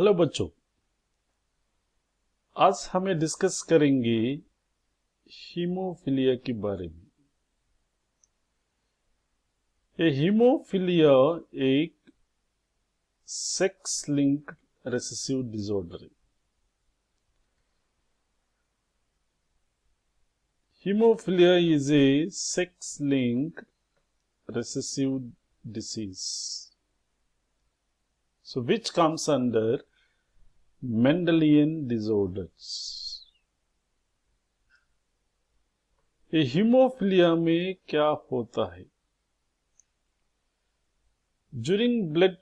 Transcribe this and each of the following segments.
Hello बच्चों, आज हमें डिस्कस करेंगे हीमोफिलिया के बारे में। ये हीमोफिलिया एक सेक्स लिंक्ड रेसेसिव डिसऑर्डर है। Haemophilia is a sex linked recessive disease, so which comes under Mendelian disorders. ये हीमोफिलिया में क्या होता है? During blood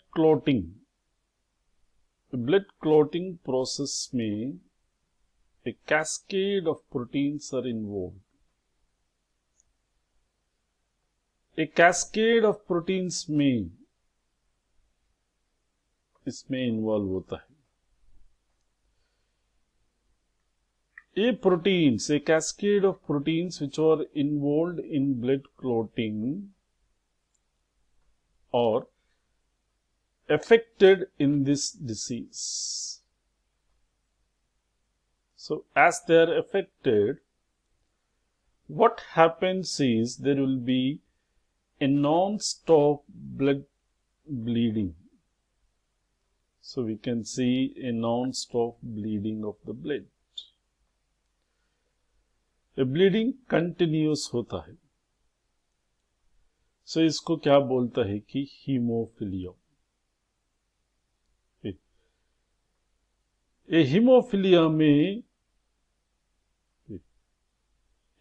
clotting process में a cascade of proteins are involved. A cascade of proteins में इसमें involve होता है। A proteins, a cascade of proteins which are involved in blood clotting or affected in this disease. So, as they are affected, what happens is there will be a non-stop blood bleeding. So, we can see a non-stop bleeding of the blood. A bleeding continuous होता है। So, इसको क्या बोलता है कि haemophilia. ये haemophilia में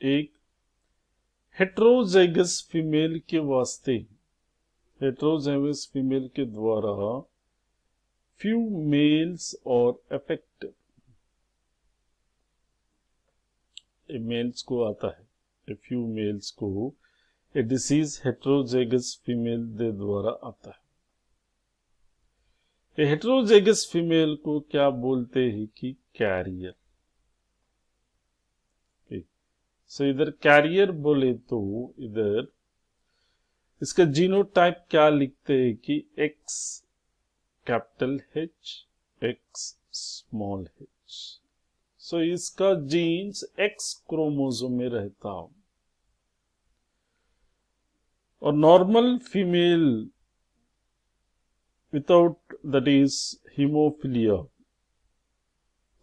एक हेट्रोजाइगस फीमेल के वास्ते, हेट्रोजाइगस फीमेल के द्वारा few males are affected. A males को आता है, a few males को a disease heterozygous female के द्वारा आता है। A heterozygous female को क्या बोलते हैं कि कैरियर। सो इधर कैरियर बोले तो इधर इसका जीनोटाइप क्या लिखते हैं कि X capital H, X small h। So इसका जीन्स X क्रोमोसोम में रहता हो और normal female without that is haemophilia,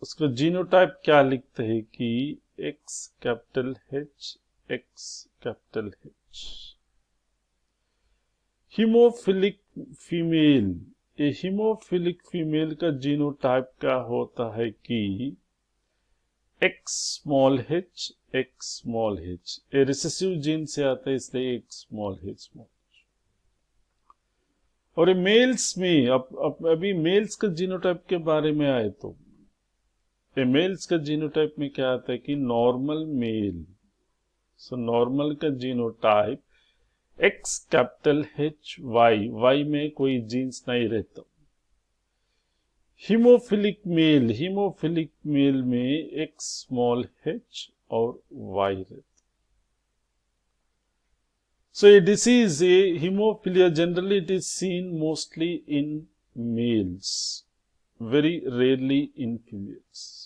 उसका जीनोटाइप क्या लिखते हैं कि X capital H, X capital H। Haemophilic female, ये हीमोफिलिक फीमेल का जीनोटाइप क्या होता है कि X small h, X small h। ये रिसेसिव जीन से आता है इसलिए X small h small h। और ये मेल्स में अभी मेल्स का जीनोटाइप के बारे में आए तो मेल्स का जीनोटाइप में क्या आता है कि नॉर्मल मेल। सो नॉर्मल का genotype X capital H Y, Y में कोई जीन्स नहीं रहता। हीमोफिलिक मेल में X स्मॉल h और Y रहता। सो ये डिसीज, ये haemophilia generally it is seen mostly in males, very rarely in females.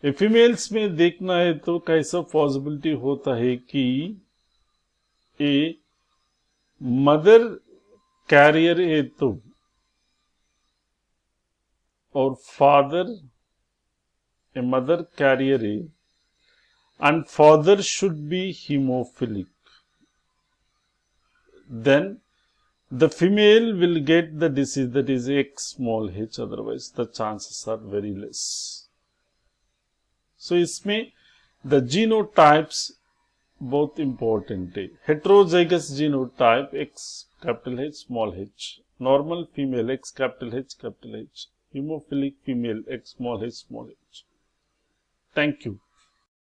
Females में देखना है तो कैसा पॉसिबिलिटी होता है कि ए मदर कैरियर है तो और फादर ए मदर कैरियर है and father should be hemophilic, then the female will get the disease that is X small h, otherwise the chances are very less. So इसमें the genotypes बहुत important है। heterozygous genotype X capital H small h, normal female X capital H, hemophilic female X small h small h। Thank you.